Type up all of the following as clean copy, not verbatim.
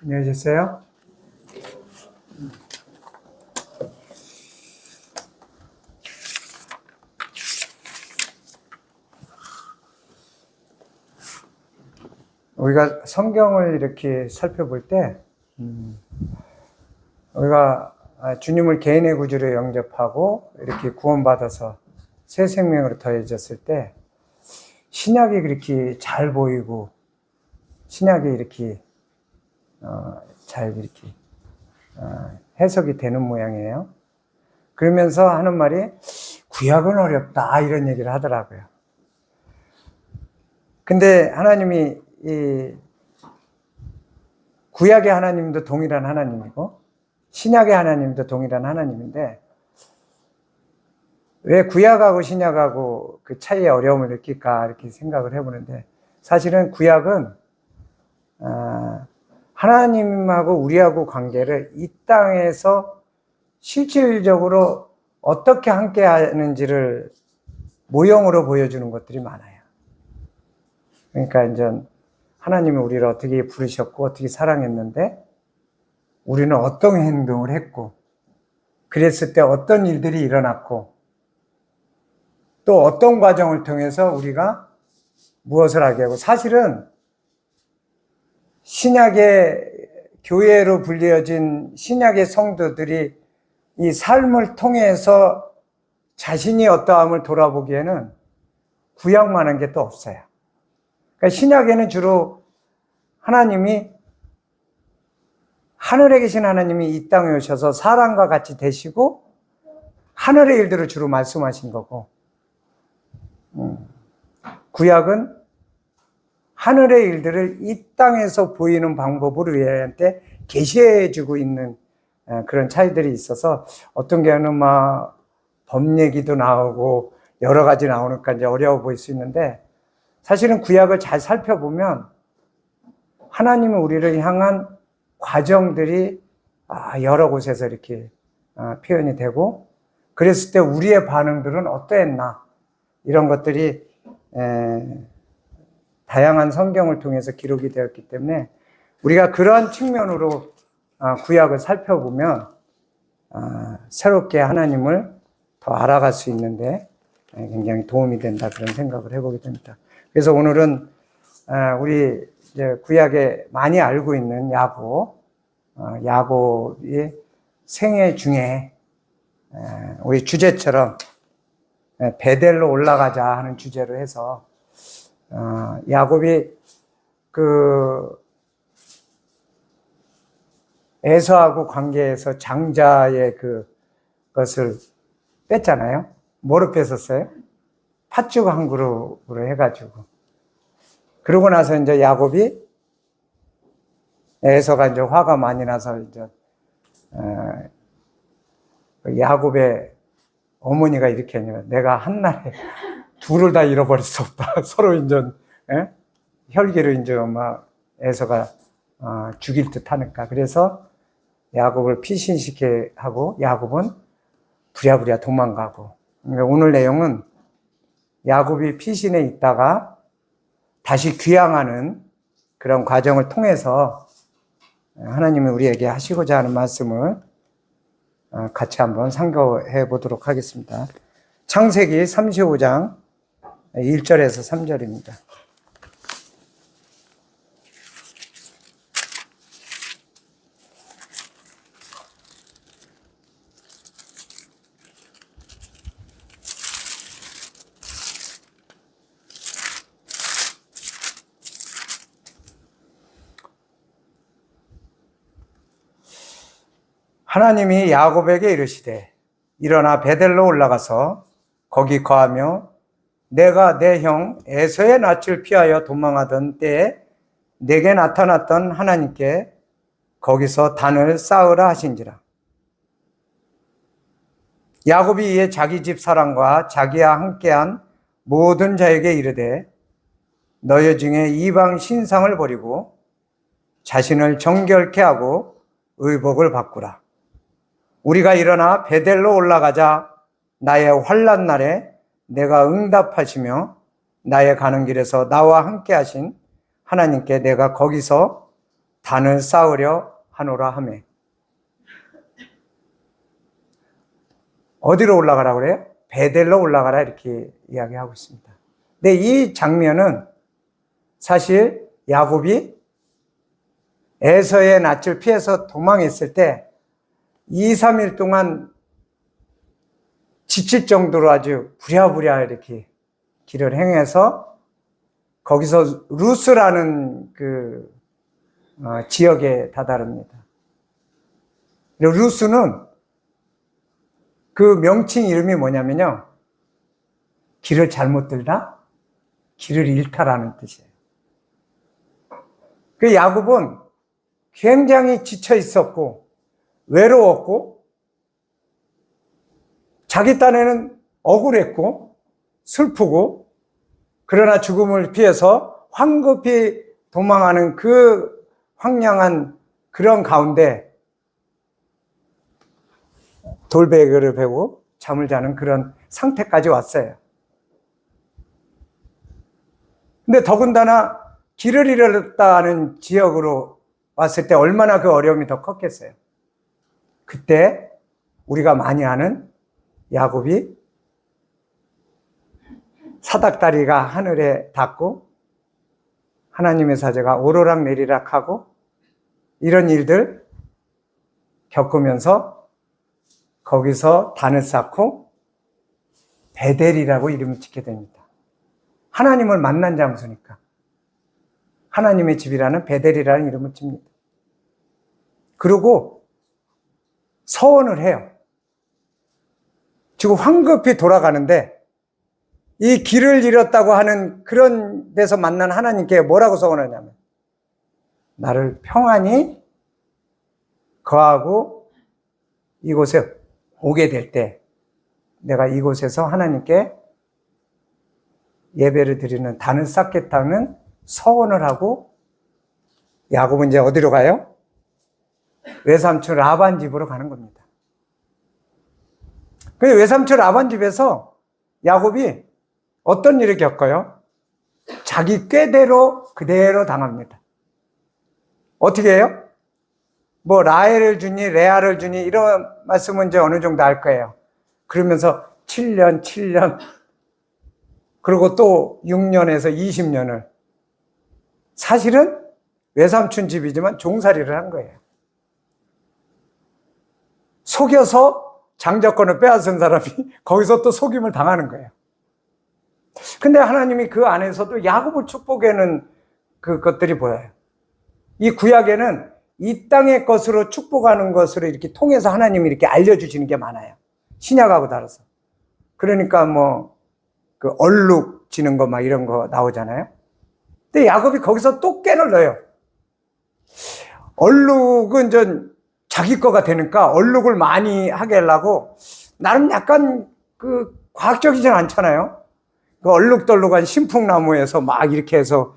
안녕히 계세요. 우리가 성경을 이렇게 살펴볼 때, 우리가 주님을 개인의 구주로 영접하고 이렇게 구원받아서 새 생명으로 더해졌을 때, 신약이 그렇게 잘 보이고, 신약이 이렇게, 잘 이렇게, 해석이 되는 모양이에요. 그러면서 하는 말이, 구약은 어렵다, 이런 얘기를 하더라고요. 근데 하나님이 이 구약의 하나님도 동일한 하나님이고 신약의 하나님도 동일한 하나님인데 왜 구약하고 신약하고 그 차이에 어려움을 느낄까 이렇게 생각을 해보는데 사실은 구약은 하나님하고 우리하고 관계를 이 땅에서 실질적으로 어떻게 함께 하는지를 모형으로 보여주는 것들이 많아요. 그러니까 이제 하나님이 우리를 어떻게 부르셨고 어떻게 사랑했는데 우리는 어떤 행동을 했고 그랬을 때 어떤 일들이 일어났고 또 어떤 과정을 통해서 우리가 무엇을 하게 하고 사실은 신약의 교회로 불려진 신약의 성도들이 이 삶을 통해서 자신이 어떠함을 돌아보기에는 구약만한 게 또 없어요. 그러니까 신약에는 주로 하나님이 하늘에 계신 하나님이 이 땅에 오셔서 사람과 같이 되시고 하늘의 일들을 주로 말씀하신 거고 구약은 하늘의 일들을 이 땅에서 보이는 방법으로 우리한테 계시해주고 있는 그런 차이들이 있어서 어떤 경우는 막 법 얘기도 나오고 여러 가지 나오니까 이제 어려워 보일 수 있는데 사실은 구약을 잘 살펴보면 하나님은 우리를 향한 과정들이 여러 곳에서 이렇게 표현이 되고 그랬을 때 우리의 반응들은 어떠했나 이런 것들이 다양한 성경을 통해서 기록이 되었기 때문에 우리가 그러한 측면으로 구약을 살펴보면 새롭게 하나님을 더 알아갈 수 있는데 굉장히 도움이 된다 그런 생각을 해보게 됩니다. 그래서 오늘은 우리 이제 구약에 많이 알고 있는 야곱이 생애 중에 우리 주제처럼 베델로 올라가자 하는 주제로 해서 야곱이 그 에서하고 관계에서 장자의 그것을 뺐잖아요. 뭐로 뺐었어요? 팥죽 한 그릇으로 해가지고. 그러고 나서 이제 야곱이 에서가 이제 화가 많이 나서 이제 야곱의 어머니가 이렇게 하냐. 내가 한날에 둘을 다 잃어버릴 수 없다. 서로 이제 혈기를 이제 막 에서가 죽일 듯 하니까. 그래서 야곱을 피신시켜 하고 야곱은 부랴부랴 도망가고. 그러니까 오늘 내용은 야곱이 피신에 있다가 다시 귀향하는 그런 과정을 통해서 하나님이 우리에게 하시고자 하는 말씀을 같이 한번 상고해 보도록 하겠습니다. 창세기 35장 1절에서 3절입니다. 하나님이 야곱에게 이르시되 일어나 베델로 올라가서 거기 거하며 내가 내 형 에서의 낯을 피하여 도망하던 때에 내게 나타났던 하나님께 거기서 단을 쌓으라 하신지라. 야곱이 이에 자기 집 사람과 자기와 함께한 모든 자에게 이르되 너희 중에 이방 신상을 버리고 자신을 정결케 하고 의복을 바꾸라. 우리가 일어나 베델로 올라가자. 나의 환난 날에 내가 응답하시며 나의 가는 길에서 나와 함께 하신 하나님께 내가 거기서 단을 쌓으려 하노라 하매. 어디로 올라가라 그래요? 베델로 올라가라 이렇게 이야기하고 있습니다. 근데 이 장면은 사실 야곱이 에서의 낯을 피해서 도망했을 때 2, 3일 동안 지칠 정도로 아주 부랴부랴 이렇게 길을 행해서 거기서 루스라는 그 지역에 다다릅니다. 루스는 그 명칭 이름이 뭐냐면요, 길을 잘못 들다, 길을 잃다라는 뜻이에요. 그 야곱은 굉장히 지쳐 있었고 외로웠고 자기 딴에는 억울했고 슬프고, 그러나 죽음을 피해서 황급히 도망하는 그 황량한 그런 가운데 돌베개를 베고 잠을 자는 그런 상태까지 왔어요. 근데 더군다나 길을 잃었다는 지역으로 왔을 때 얼마나 그 어려움이 더 컸겠어요. 그때 우리가 많이 아는 야곱이 사닥다리가 하늘에 닿고 하나님의 사자가 오르락 내리락 하고 이런 일들 겪으면서 거기서 단을 쌓고 베델이라고 이름을 짓게 됩니다. 하나님을 만난 장소니까 하나님의 집이라는 베델이라는 이름을 칩니다. 그리고 서원을 해요. 지금 황급히 돌아가는데 이 길을 잃었다고 하는 그런 데서 만난 하나님께 뭐라고 서원하냐면, 나를 평안히 거하고 이곳에 오게 될 때 내가 이곳에서 하나님께 예배를 드리는 단을 쌓겠다는 서원을 하고 야곱은 이제 어디로 가요? 외삼촌 라반 집으로 가는 겁니다. 그 외삼촌 라반 집에서 야곱이 어떤 일을 겪어요? 자기 꾀대로 그대로 당합니다. 어떻게 해요? 뭐 라헬을 주니 레아를 주니 이런 말씀은 이제 어느 정도 알 거예요. 그러면서 7년 그리고 또 6년에서 20년을 사실은 외삼촌 집이지만 종살이를 한 거예요. 속여서 장자권을 빼앗은 사람이 거기서 또 속임을 당하는 거예요. 근데 하나님이 그 안에서도 야곱을 축복하는 그것들이 보여요. 이 구약에는 이 땅의 것으로 축복하는 것으로 이렇게 통해서 하나님이 이렇게 알려주시는 게 많아요. 신약하고 다르서. 그러니까 뭐 그 얼룩 지는 거 막 이런 거 나오잖아요. 근데 야곱이 거기서 또 깨를 넣어요. 얼룩은 전 자기 거가 되니까 얼룩을 많이 하게 하려고 나름 약간 그 과학적이진 않잖아요. 그 얼룩덜룩한 신풍나무에서 막 이렇게 해서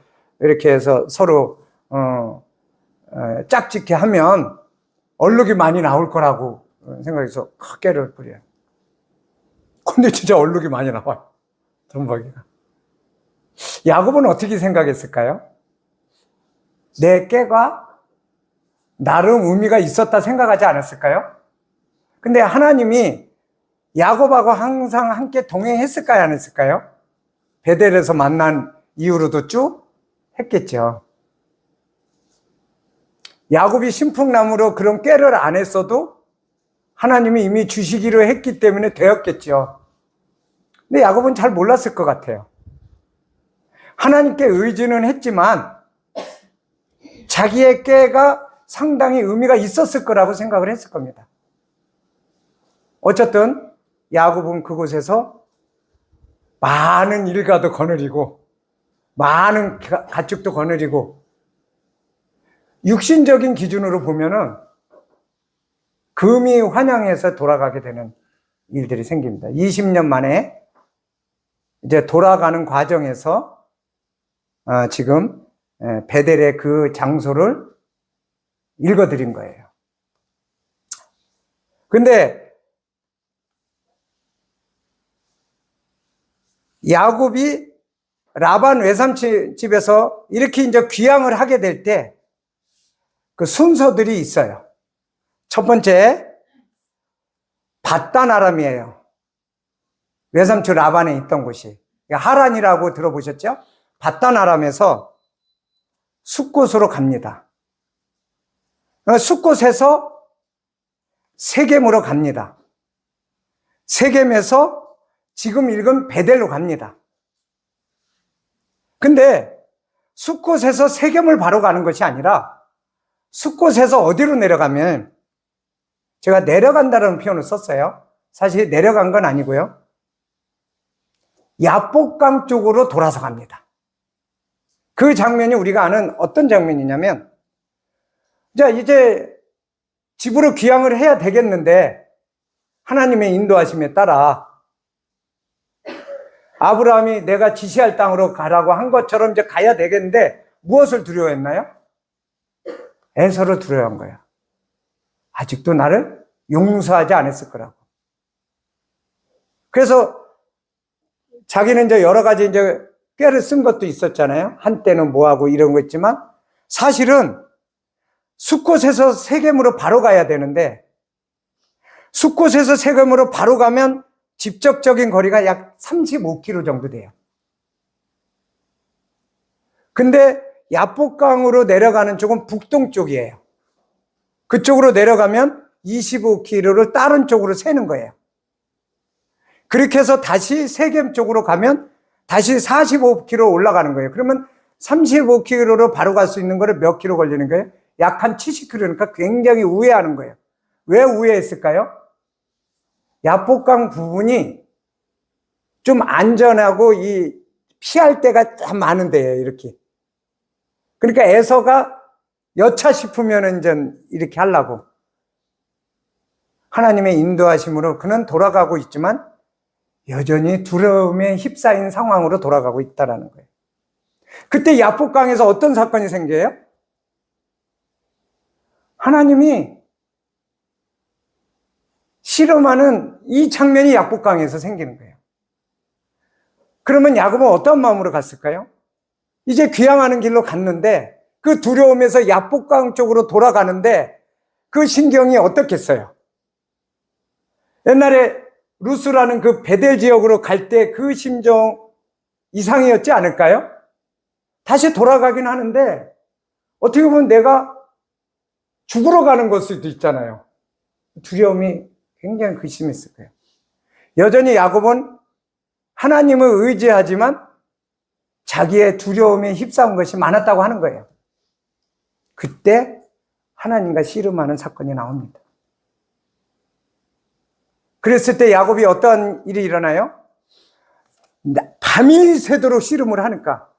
서로 짝짓기 하면 얼룩이 많이 나올 거라고 생각해서 깨를 뿌려요. 근데 진짜 얼룩이 많이 나와요. 전박이가. 야곱은 어떻게 생각했을까요? 내 깨가 나름 의미가 있었다 생각하지 않았을까요? 근데 하나님이 야곱하고 항상 함께 동행했을까요? 안 했을까요? 베델에서 만난 이후로도 쭉 했겠죠. 야곱이 신풍나무로 그런 꾀를 안 했어도 하나님이 이미 주시기로 했기 때문에 되었겠죠. 근데 야곱은 잘 몰랐을 것 같아요. 하나님께 의지는 했지만 자기의 꾀가 상당히 의미가 있었을 거라고 생각을 했을 겁니다. 어쨌든 야곱은 그곳에서 많은 일가도 거느리고 많은 가축도 거느리고 육신적인 기준으로 보면은 금이 환영해서 돌아가게 되는 일들이 생깁니다. 20년 만에 이제 돌아가는 과정에서 지금 베델의 그 장소를 읽어드린 거예요. 근데 야곱이 라반 외삼촌 집에서 이렇게 이제 귀향을 하게 될 때 그 순서들이 있어요. 첫 번째, 바단 아람이에요. 외삼촌 라반에 있던 곳이. 하란이라고 들어보셨죠? 바단 아람에서 숫곳으로 갑니다. 숫곳에서 세겜으로 갑니다. 세겜에서 지금 읽은 베델로 갑니다. 근데 숫곳에서 세겜을 바로 가는 것이 아니라 숫곳에서 어디로 내려가면, 제가 내려간다는 표현을 썼어요. 사실 내려간 건 아니고요. 야복강 쪽으로 돌아서 갑니다. 그 장면이 우리가 아는 어떤 장면이냐면, 자, 이제 집으로 귀향을 해야 되겠는데 하나님의 인도하심에 따라 아브라함이 내가 지시할 땅으로 가라고 한 것처럼 이제 가야 되겠는데 무엇을 두려워했나요? 에서를 두려워한 거야. 아직도 나를 용서하지 않았을 거라고. 그래서 자기는 이제 여러 가지 이제 꾀를 쓴 것도 있었잖아요. 한때는 뭐하고 이런 거 있지만 사실은 숫곳에서 세겜으로 바로 가야 되는데 숫곳에서 세겜으로 바로 가면 직접적인 거리가 약 35km 정도 돼요. 근데 야복강으로 내려가는 쪽은 북동쪽이에요. 그쪽으로 내려가면 25km를 다른 쪽으로 세는 거예요. 그렇게 해서 다시 세겜 쪽으로 가면 다시 45km 올라가는 거예요. 그러면 35km로 바로 갈 수 있는 거를 몇 킬로 걸리는 거예요? 약 한 70km니까 굉장히 우회하는 거예요. 왜 우회했을까요? 야복강 부분이 좀 안전하고 이 피할 때가 참 많은데요, 이렇게. 그러니까 에서가 여차 싶으면 이제 이렇게 하려고. 하나님의 인도하심으로 그는 돌아가고 있지만 여전히 두려움에 휩싸인 상황으로 돌아가고 있다는 거예요. 그때 야복강에서 어떤 사건이 생겨요? 하나님이 실험하는 이 장면이 야복강에서 생기는 거예요. 그러면 야곱은 어떤 마음으로 갔을까요? 이제 귀향하는 길로 갔는데 그 두려움에서 야복강 쪽으로 돌아가는데 그 신경이 어떻겠어요? 옛날에 루스라는 그 베델 지역으로 갈 때 그 심정 이상이었지 않을까요? 다시 돌아가긴 하는데 어떻게 보면 내가 죽으러 가는 걸 수도 있잖아요. 두려움이 굉장히 심했을 거예요. 여전히 야곱은 하나님을 의지하지만 자기의 두려움에 휩싸운 것이 많았다고 하는 거예요. 그때 하나님과 씨름하는 사건이 나옵니다. 그랬을 때 야곱이 어떠한 일이 일어나요? 밤이 새도록 씨름을 하니까.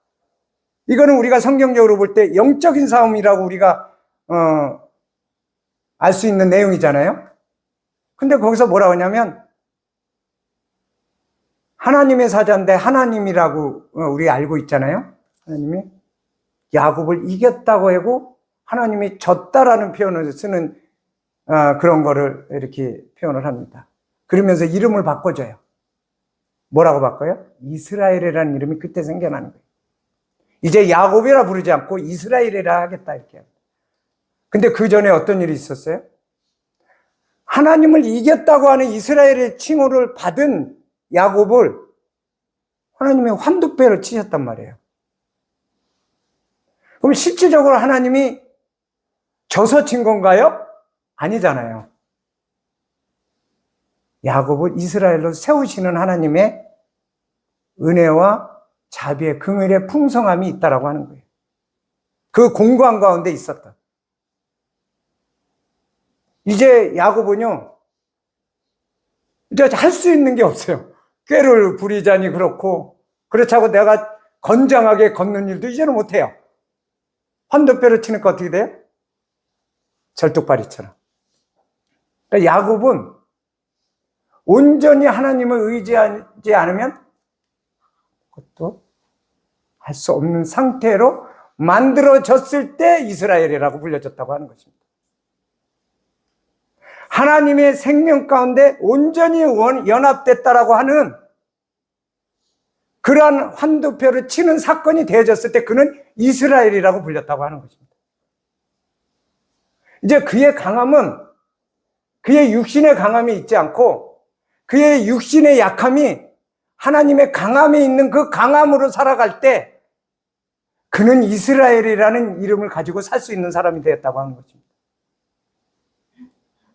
이거는 우리가 성경적으로 볼 때 영적인 싸움이라고 우리가 알 수 있는 내용이잖아요. 근데 거기서 뭐라고 하냐면 하나님의 사자인데 하나님이라고 우리 알고 있잖아요. 하나님이 야곱을 이겼다고 하고 하나님이 졌다라는 표현을 쓰는 그런 거를 이렇게 표현을 합니다. 그러면서 이름을 바꿔줘요. 뭐라고 바꿔요? 이스라엘이라는 이름이 그때 생겨나는 거예요. 이제 야곱이라 부르지 않고 이스라엘이라 하겠다 이렇게. 근데 그 전에 어떤 일이 있었어요? 하나님을 이겼다고 하는 이스라엘의 칭호를 받은 야곱을 하나님이 환두배를 치셨단 말이에요. 그럼 실질적으로 하나님이 져서 친 건가요? 아니잖아요. 야곱을 이스라엘로 세우시는 하나님의 은혜와 자비의 긍휼의 풍성함이 있다라고 하는 거예요. 그 공고한 가운데 있었다. 이제 야곱은요, 이제 할 수 있는 게 없어요. 꾀를 부리자니 그렇고, 그렇다고 내가 건장하게 걷는 일도 이제는 못해요. 환도뼈를 치니까 어떻게 돼요? 절뚝발이처럼. 그러니까 야곱은 온전히 하나님을 의지하지 않으면 그것도 할 수 없는 상태로 만들어졌을 때 이스라엘이라고 불려졌다고 하는 것입니다. 하나님의 생명 가운데 온전히 연합됐다라고 하는 그러한 환두표를 치는 사건이 되어졌을 때 그는 이스라엘이라고 불렸다고 하는 것입니다. 이제 그의 강함은 그의 육신의 강함이 있지 않고 그의 육신의 약함이 하나님의 강함에 있는 그 강함으로 살아갈 때 그는 이스라엘이라는 이름을 가지고 살 수 있는 사람이 되었다고 하는 것입니다.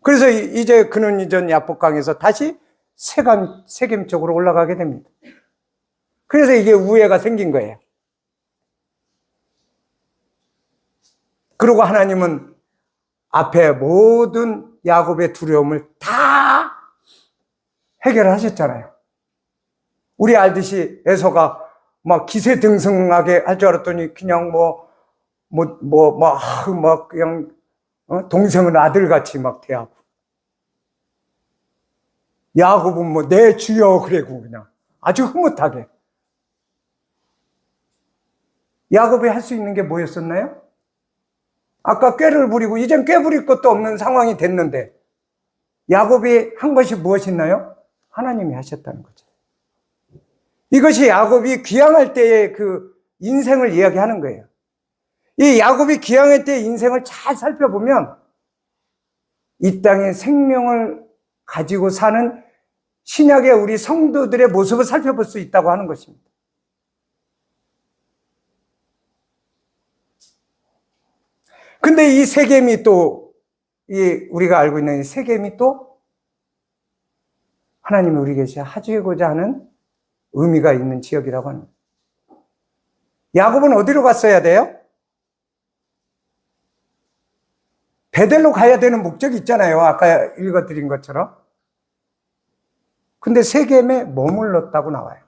그래서 이제 그는 이전 야복강에서 다시 세겜 쪽으로 올라가게 됩니다. 그래서 이게 우애가 생긴 거예요. 그리고 하나님은 앞에 모든 야곱의 두려움을 다 해결하셨잖아요. 우리 알듯이 에서가 막 기세등등하게 할 줄 알았더니 그냥 그냥 동생은 아들같이 막 대하고, 야곱은 내 주여 그래고 그냥 아주 흐뭇하게. 야곱이 할 수 있는 게 뭐였었나요? 아까 꾀를 부리고 이젠 꾀 부릴 것도 없는 상황이 됐는데 야곱이 한 것이 무엇이나요? 하나님이 하셨다는 거죠. 이것이 야곱이 귀향할 때의 그 인생을 이야기하는 거예요. 이 야곱이 귀향할 때의 인생을 잘 살펴보면 이 땅에 생명을 가지고 사는 신약의 우리 성도들의 모습을 살펴볼 수 있다고 하는 것입니다. 근데 이 세겜이 또, 우리가 알고 있는 이 세겜이 또 하나님이 우리에게 하시고자 하는 의미가 있는 지역이라고 합니다. 야곱은 어디로 갔어야 돼요? 베델로 가야 되는 목적이 있잖아요. 아까 읽어드린 것처럼. 근데 세겜에 머물렀다고 나와요.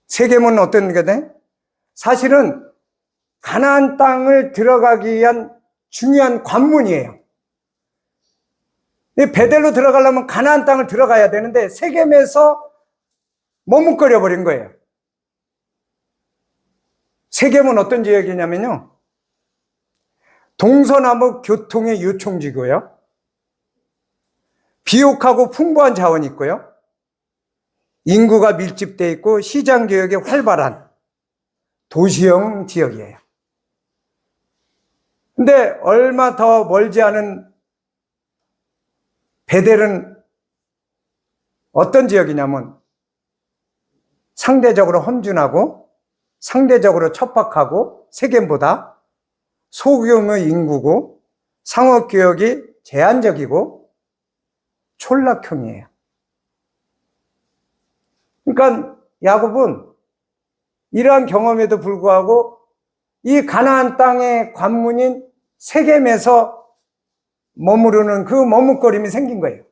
세겜은 어떤 게 돼? 사실은 가나안 땅을 들어가기 위한 중요한 관문이에요. 베델로 들어가려면 가나안 땅을 들어가야 되는데 세겜에서 머뭇거려 버린 거예요. 세겜은 어떤 지역이냐면요, 동서남북 교통의 요충지고요, 비옥하고 풍부한 자원이 있고요, 인구가 밀집되어 있고 시장 개혁이 활발한 도시형 지역이에요. 근데 얼마 더 멀지 않은 베델은 어떤 지역이냐면 상대적으로 험준하고 상대적으로 척박하고 세겜보다 소규모 인구고 상업교역이 제한적이고 촌락형이에요. 그러니까 야곱은 이러한 경험에도 불구하고 이 가나안 땅의 관문인 세겜에서 머무르는 그 머뭇거림이 생긴 거예요.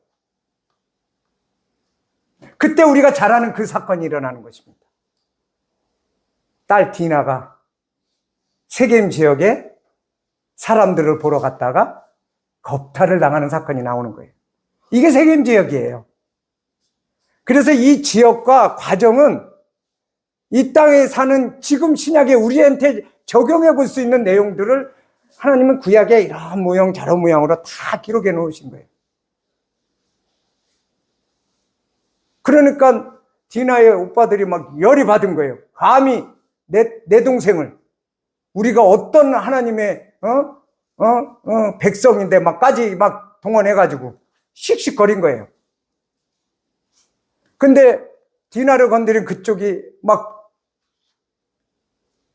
그때 우리가 잘 아는 그 사건이 일어나는 것입니다. 딸 디나가 세겜 지역에 사람들을 보러 갔다가 겁탈을 당하는 사건이 나오는 거예요. 이게 세겜 지역이에요. 그래서 이 지역과 과정은 이 땅에 사는 지금 신약에 우리한테 적용해 볼 수 있는 내용들을 하나님은 구약에 이런 모양 저런 모양으로 다 기록해 놓으신 거예요. 그러니까 디나의 오빠들이 막 열이 받은 거예요. 감히 내 동생을 우리가 어떤 하나님의 백성인데 막까지 막 동원해가지고 씩씩거린 거예요. 근데 디나를 건드린 그쪽이 막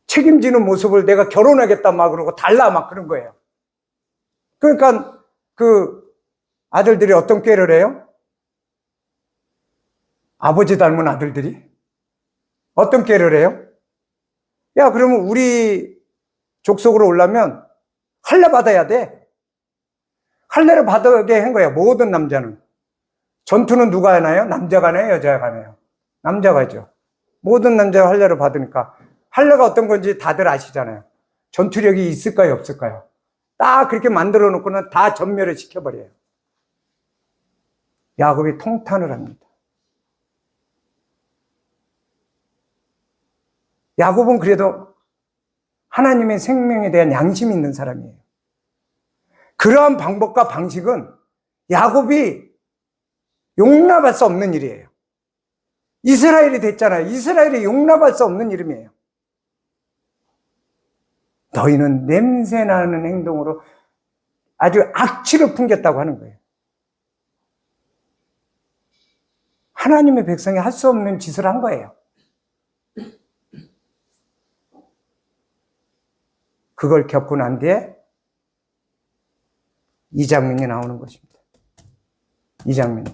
책임지는 모습을 내가 결혼하겠다 막 그러고 달라 막 그런 거예요. 그러니까 그 아들들이 어떤 꾀를 해요? 아버지 닮은 아들들이 어떤 꾀를 해요? 야, 그러면 우리 족속으로 오려면 할례 받아야 돼. 할례를 받게 한 거야. 모든 남자는. 전투는 누가 하나요? 남자가 하나요? 여자가 하나요? 남자가 하죠. 모든 남자가 할례를 받으니까. 할례가 어떤 건지 다들 아시잖아요. 전투력이 있을까요? 없을까요? 딱 그렇게 만들어 놓고는 다 전멸을 시켜버려요. 야곱이 통탄을 합니다. 야곱은 그래도 하나님의 생명에 대한 양심이 있는 사람이에요. 그러한 방법과 방식은 야곱이 용납할 수 없는 일이에요. 이스라엘이 됐잖아요. 이스라엘이 용납할 수 없는 이름이에요. 너희는 냄새나는 행동으로 아주 악취를 풍겼다고 하는 거예요. 하나님의 백성이 할 수 없는 짓을 한 거예요. 그걸 겪고 난 뒤에 이 장면이 나오는 것입니다. 이 장면.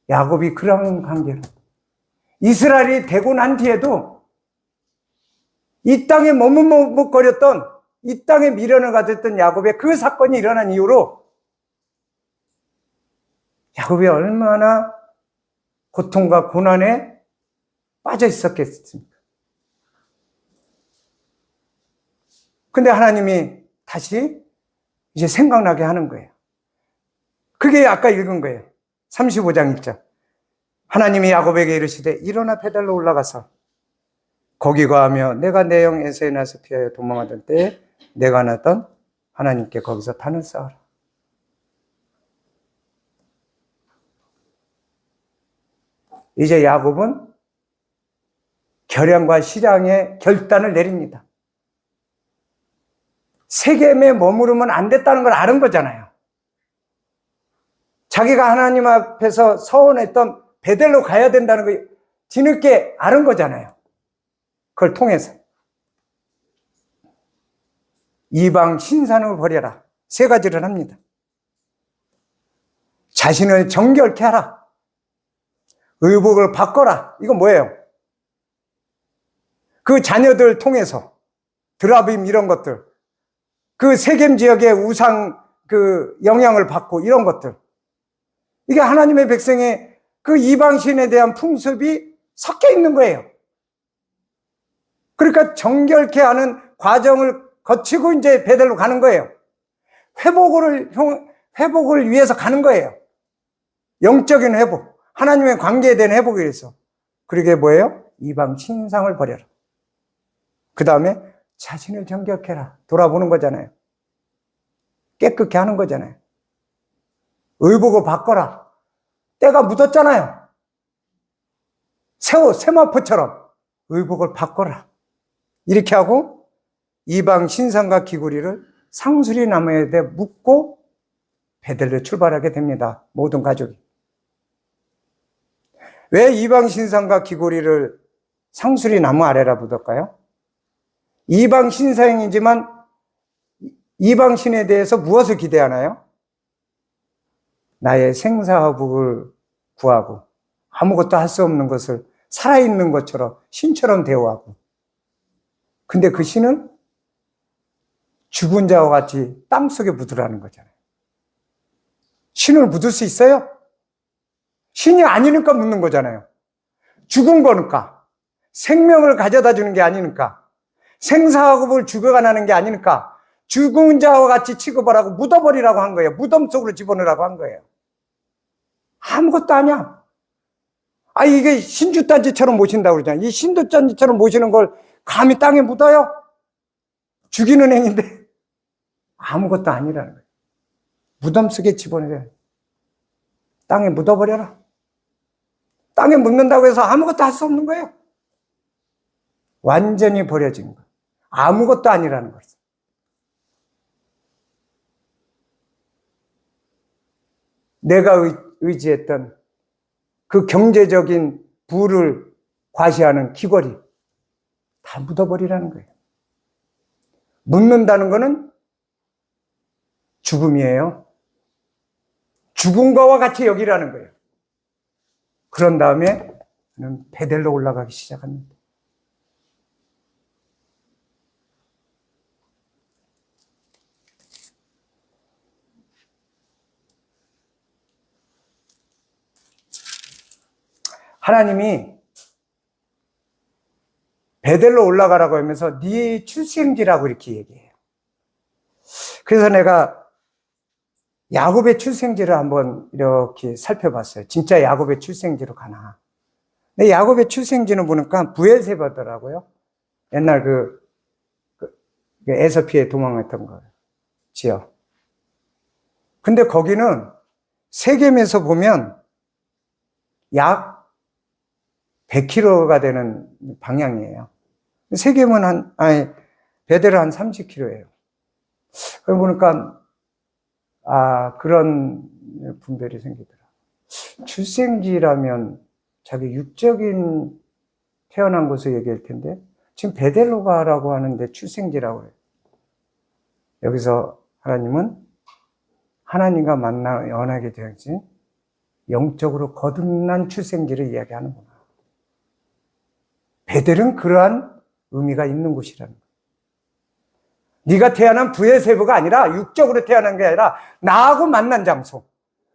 야곱이 그런 관계로 이스라엘이 되고 난 뒤에도 이 땅에 머뭇머뭇거렸던, 이 땅에 미련을 가졌던 야곱의 그 사건이 일어난 이후로 야곱이 얼마나 고통과 고난에 빠져 있었겠습니까? 근데 하나님이 다시 이제 생각나게 하는 거예요. 그게 아까 읽은 거예요. 35장 1절. 하나님이 야곱에게 이르시되 일어나 베델로 올라가서 거기 거하며 내가 내 영 에서의 나서 피하여 도망하던 때에 내가 나던 하나님께 거기서 단을 쌓아라. 이제 야곱은 결양과 실양의 결단을 내립니다. 세겜에 머무르면 안 됐다는 걸 아는 거잖아요. 자기가 하나님 앞에서 서원했던 베델로 가야 된다는 걸 뒤늦게 아는 거잖아요. 그걸 통해서 이방 신상을 버려라. 세 가지를 합니다. 자신을 정결케 하라. 의복을 바꿔라. 이건 뭐예요? 그 자녀들 통해서 드라빔 이런 것들, 그 세겜 지역의 우상 그 영향을 받고 이런 것들, 이게 하나님의 백성의 그 이방신에 대한 풍습이 섞여 있는 거예요. 그러니까 정결케 하는 과정을 거치고 이제 베델로 가는 거예요. 회복을 위해서 가는 거예요. 영적인 회복, 하나님의 관계에 대한 회복을 위해서. 그러게 뭐예요? 이방 신상을 버려라. 그 다음에 자신을 정결케 해라. 돌아보는 거잖아요. 깨끗게 하는 거잖아요. 의복을 바꿔라. 때가 묻었잖아요. 세마포처럼 의복을 바꿔라. 이렇게 하고 이방 신상과 기구리를 상수리 나무에 대해 묶고 베델로 출발하게 됩니다. 모든 가족이. 왜 이방 신상과 기구리를 상수리 나무 아래라 붙을까요? 이방 신상이지만 이방 신에 대해서 무엇을 기대하나요? 나의 생사복을 구하고 아무것도 할 수 없는 것을 살아있는 것처럼 신처럼 대우하고, 근데 그 신은 죽은 자와 같이 땅속에 묻으라는 거잖아요. 신을 묻을 수 있어요? 신이 아니니까 묻는 거잖아요. 죽은 거니까, 생명을 가져다 주는 게 아니니까, 생사복을 죽어가는 게 아니니까 죽은 자와 같이 취급을 하고 묻어버리라고 한 거예요. 무덤 속으로 집어넣으라고 한 거예요. 아무것도 아니야. 이게 신주단지처럼 모신다고 그러잖아요. 이 신주단지처럼 모시는 걸 감히 땅에 묻어요? 죽이는 행위인데 아무것도 아니라는 거예요. 무덤 속에 집어넣어요. 땅에 묻어버려라. 땅에 묻는다고 해서 아무것도 할 수 없는 거예요. 완전히 버려진 거예요. 아무것도 아니라는 거예요. 내가 의지했던 그 경제적인 부를 과시하는 귀걸이 다 묻어버리라는 거예요. 묻는다는 거는 죽음이에요. 죽은 거와 같이 여기라는 거예요. 그런 다음에 베델로 올라가기 시작합니다. 하나님이 베델로 올라가라고 하면서 네 출생지라고 이렇게 얘기해요. 그래서 내가 야곱의 출생지를 한번 이렇게 살펴봤어요. 진짜 야곱의 출생지로 가나. 근데 야곱의 출생지는 보니까 브엘세바더라고요. 옛날 그 에서피에 도망했던 거예요. 지역. 근데 거기는 세겜에서 보면 약 100km가 되는 방향이에요. 세겜은 베델은 한 30km예요. 그럼 보니까 그런 분별이 생기더라. 출생지라면 자기 육적인 태어난 곳을 얘기할 텐데, 지금 베델로가라고 하는데 출생지라고 해요. 여기서 하나님은 하나님과 만나 연하게 되었지, 영적으로 거듭난 출생지를 이야기하는구나. 베델은 그러한 의미가 있는 곳이라는 거예요. 네가 태어난 부의 세부가 아니라, 육적으로 태어난 게 아니라 나하고 만난 장소,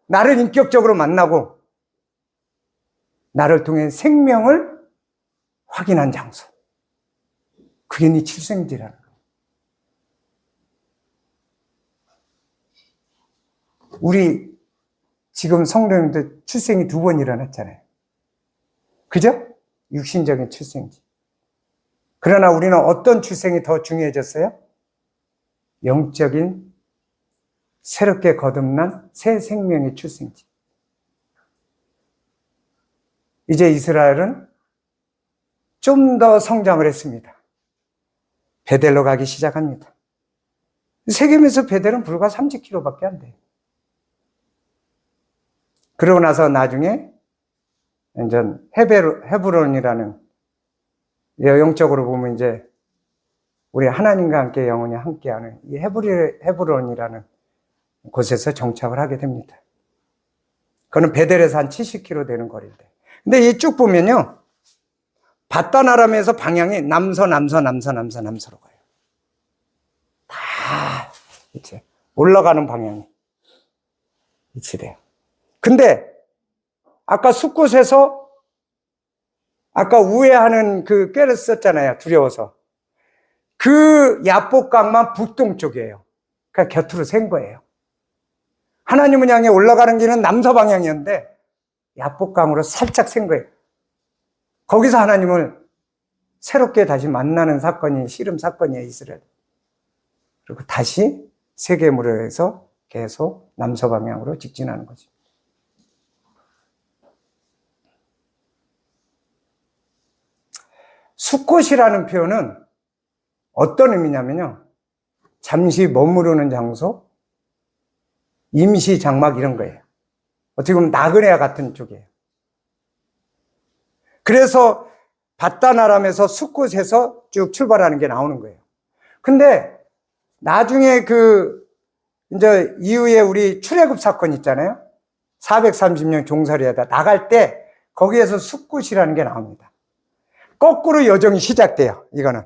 나를 인격적으로 만나고 나를 통해 생명을 확인한 장소, 그게 네 출생지라는 거예요. 우리 지금 성도님들 출생이 2번 일어났잖아요. 그죠? 육신적인 출생지. 그러나 우리는 어떤 출생이 더 중요해졌어요? 영적인 새롭게 거듭난 새 생명의 출생지. 이제 이스라엘은 좀 더 성장을 했습니다. 베델로 가기 시작합니다. 세겜에서 베델은 불과 30km밖에 안 돼요. 그러고 나서 나중에 이제 헤브론이라는, 영적으로 보면 이제 우리 하나님과 함께 영원히 함께하는 이 헤브론이라는 곳에서 정착을 하게 됩니다. 그거는 베델에서 한 70km 되는 거리인데, 근데 이 쭉 보면요, 바단 아람에서 방향이 남서로 가요. 다 이제 올라가는 방향이 이치돼요. 근데 아까 숫곳에서 아까 우회하는 그 꾀를 썼잖아요. 두려워서. 그 야복강만 북동쪽이에요. 그러니까 곁으로 샌 거예요. 하나님을 향해 올라가는 길은 남서 방향이었는데 야복강으로 살짝 샌 거예요. 거기서 하나님을 새롭게 다시 만나는 사건이 씨름 사건이에요, 이스라엘. 그리고 다시 세겜으로 해서 계속 남서 방향으로 직진하는 거죠. 숫곳이라는 표현은 어떤 의미냐면요, 잠시 머무르는 장소, 임시 장막 이런 거예요. 어떻게 보면 나그네와 같은 쪽이에요. 그래서 바단 아람에서 숫곳에서 쭉 출발하는 게 나오는 거예요. 근데 나중에 이제 이후에 우리 출애굽 사건 있잖아요. 430년 종살이하다 나갈 때 거기에서 숫곳이라는 게 나옵니다. 거꾸로 여정이 시작돼요. 이거는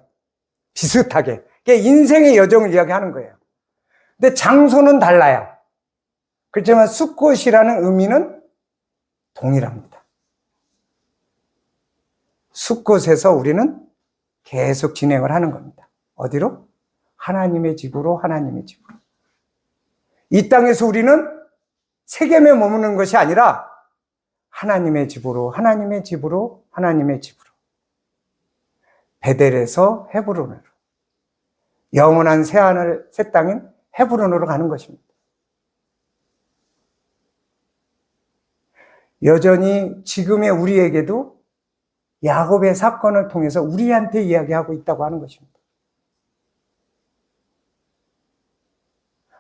비슷하게. 인생의 여정을 이야기하는 거예요. 근데 장소는 달라요. 그렇지만 숫곳이라는 의미는 동일합니다. 숫곳에서 우리는 계속 진행을 하는 겁니다. 어디로? 하나님의 집으로, 하나님의 집으로. 이 땅에서 우리는 세겜에 머무는 것이 아니라 하나님의 집으로, 하나님의 집으로, 하나님의 집으로. 베델에서 헤브론으로, 영원한 새 땅인 헤브론으로 가는 것입니다. 여전히 지금의 우리에게도 야곱의 사건을 통해서 우리한테 이야기하고 있다고 하는 것입니다.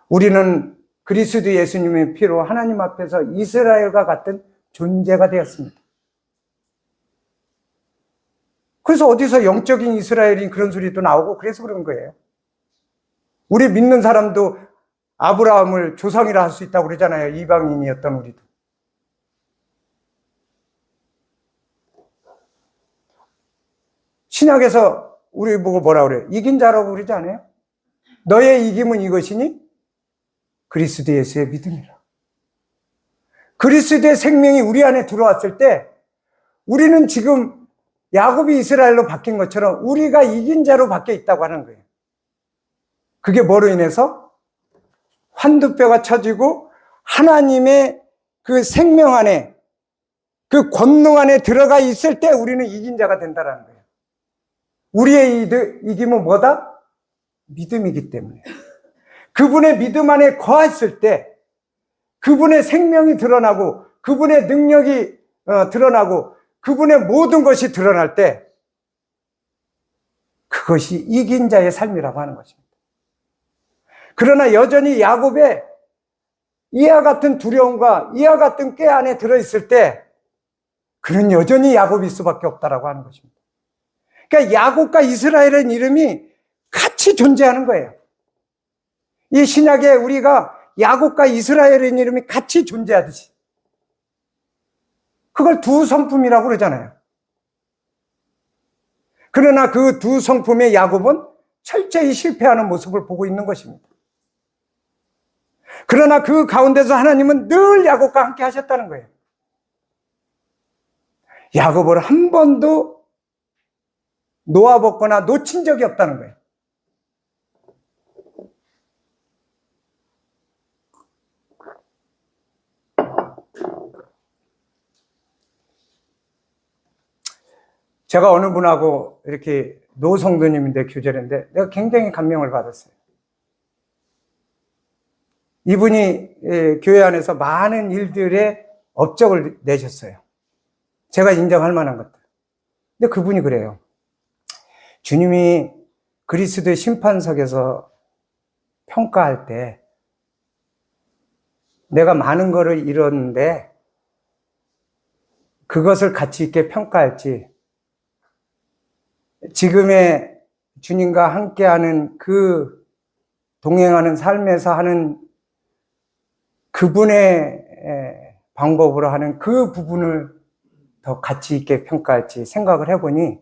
우리는 그리스도 예수님의 피로 하나님 앞에서 이스라엘과 같은 존재가 되었습니다. 그래서 어디서 영적인 이스라엘인 그런 소리도 나오고 그래서 그런 거예요. 우리 믿는 사람도 아브라함을 조상이라 할 수 있다고 그러잖아요. 이방인이었던 우리도. 신약에서 우리 보고 뭐라 그래요? 이긴 자라고 그러지 않아요? 너의 이김은 이것이니 그리스도 예수의 믿음이라. 그리스도의 생명이 우리 안에 들어왔을 때 우리는 지금 야곱이 이스라엘로 바뀐 것처럼 우리가 이긴 자로 바뀌어 있다고 하는 거예요. 그게 뭐로 인해서? 환두뼈가 쳐지고 하나님의 그 생명 안에, 그 권능 안에 들어가 있을 때 우리는 이긴 자가 된다는 거예요. 우리의 이김은 뭐다? 믿음이기 때문에. 그분의 믿음 안에 거했을 때 그분의 생명이 드러나고 그분의 능력이 드러나고 그분의 모든 것이 드러날 때 그것이 이긴 자의 삶이라고 하는 것입니다. 그러나 여전히 야곱의 이와 같은 두려움과 이와 같은 꾀 안에 들어있을 때 그는 여전히 야곱일 수밖에 없다라고 하는 것입니다. 그러니까 야곱과 이스라엘은 이름이 같이 존재하는 거예요. 이 신약에 우리가 야곱과 이스라엘의 이름이 같이 존재하듯이 그걸 두 성품이라고 그러잖아요. 그러나 그 두 성품의 야곱은 철저히 실패하는 모습을 보고 있는 것입니다. 그러나 그 가운데서 하나님은 늘 야곱과 함께 하셨다는 거예요. 야곱을 한 번도 놓아먹거나 놓친 적이 없다는 거예요. 제가 어느 분하고 이렇게 노성도님인데 교제했는데 내가 굉장히 감명을 받았어요. 이분이 교회 안에서 많은 일들에 업적을 내셨어요. 제가 인정할 만한 것들. 근데 그분이 그래요. 주님이 그리스도의 심판석에서 평가할 때 내가 많은 거를 이뤘는데 그것을 가치 있게 평가할지 지금의 주님과 함께하는 그 동행하는 삶에서 하는 그분의 방법으로 하는 그 부분을 더 가치 있게 평가할지 생각을 해보니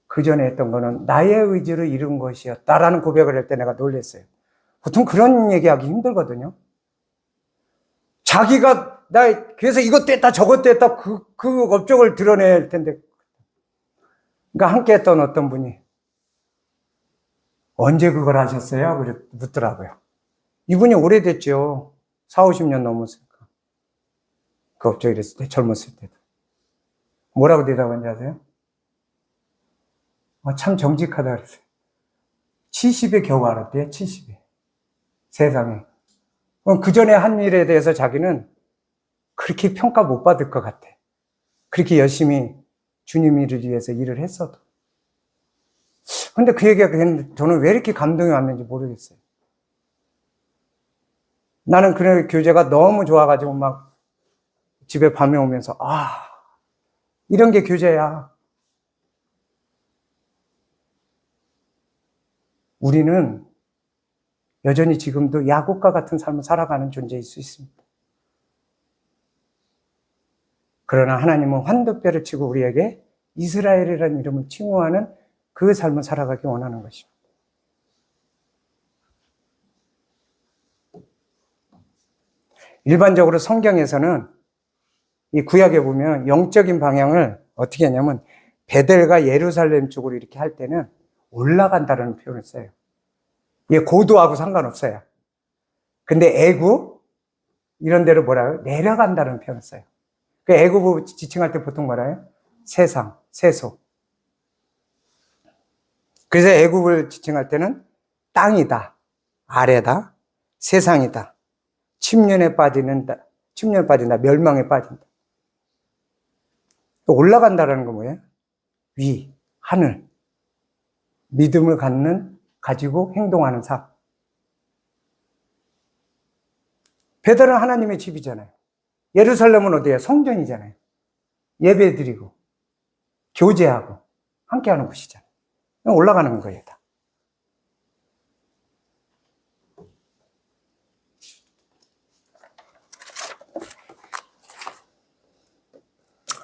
그 전에 했던 거는 나의 의지로 이룬 것이었다라는 고백을 할 때 내가 놀랐어요. 보통 그런 얘기하기 힘들거든요. 자기가 그래서 이것도 했다 저것도 했다 그 업적을 드러낼 텐데 그러니까 함께 했던 어떤 분이 언제 그걸 하셨어요? 그래 묻더라고요. 이분이 오래됐죠. 40-50년 넘었으니까. 그 업적을 했을 때 젊었을 때도. 뭐라고 대답한지 아세요? 참 정직하다 그랬어요. 70에 겨우 알았대요. 70에. 세상에. 그 전에 한 일에 대해서 자기는 그렇게 평가 못 받을 것 같아. 그렇게 열심히 주님 일을 위해서 일을 했어도. 근데 그 얘기가 했는데 저는 왜 이렇게 감동이 왔는지 모르겠어요. 나는 그 교제가 너무 좋아가지고 막 집에 밤에 오면서 이런 게 교제야. 우리는 여전히 지금도 야곱과 같은 삶을 살아가는 존재일 수 있습니다. 그러나 하나님은 환도뼈를 치고 우리에게 이스라엘이라는 이름을 칭호하는 그 삶을 살아가기 원하는 것입니다. 일반적으로 성경에서는 이 구약에 보면 영적인 방향을 어떻게 하냐면 베델과 예루살렘 쪽으로 이렇게 할 때는 올라간다는 표현을 써요. 이게 고도하고 상관없어요. 근데 애굽 이런 데로 뭐라고요? 내려간다는 표현을 써요. 그 애굽을 지칭할 때 보통 뭐라요? 세상, 세속. 그래서 애굽을 지칭할 때는 땅이다, 아래다, 세상이다, 침륜에 빠진다, 멸망에 빠진다. 올라간다라는 건 뭐예요? 위, 하늘, 믿음을 가지고 행동하는 삶. 베델은 하나님의 집이잖아요. 예루살렘은 어디예요? 성전이잖아요. 예배드리고 교제하고 함께하는 곳이잖아요. 올라가는 거예요. 다.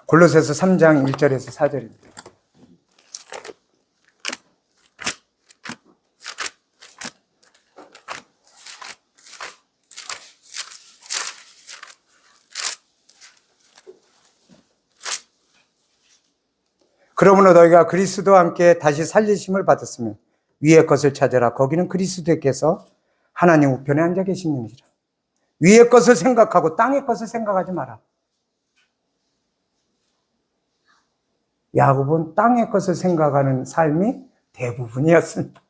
골로새서 3장 1절에서 4절입니다. 그러므로 너희가 그리스도와 함께 다시 살리심을 받았으면 위의 것을 찾으라. 거기는 그리스도께서 하나님 우편에 앉아 계시느니라. 위의 것을 생각하고 땅의 것을 생각하지 마라. 야곱은 땅의 것을 생각하는 삶이 대부분이었습니다.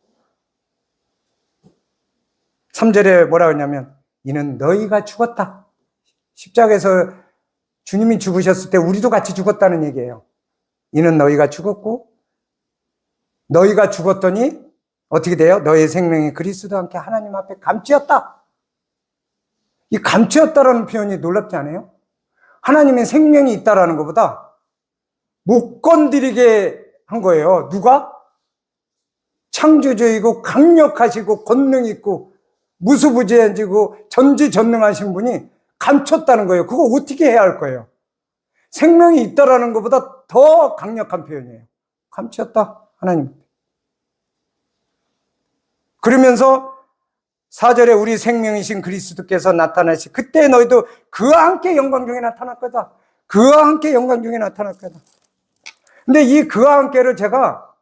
3절에 뭐라고 했냐면 이는 너희가 죽었다. 십자가에서 주님이 죽으셨을 때 우리도 같이 죽었다는 얘기예요. 이는 너희가 죽었고 너희가 죽었더니 어떻게 돼요? 너의 생명이 그리스도와 함께 하나님 앞에 감추었다. 이 감추었다라는 표현이 놀랍지 않아요? 하나님의 생명이 있다라는 것보다 못 건드리게 한 거예요. 누가? 창조주이고 강력하시고 권능 있고 무수부지하시고 전지전능하신 분이 감췄다는 거예요. 그거 어떻게 해야 할 거예요? 생명이 있다라는 것보다 더 강력한 표현이에요. 감췄다, 하나님. 그러면서 4절에 우리 생명이신 그리스도께서 나타나시 그때 너희도 그와 함께 영광 중에 나타날 거다. 그와 함께 영광 중에 나타날 거다. 근데 이 그와 함께를 제가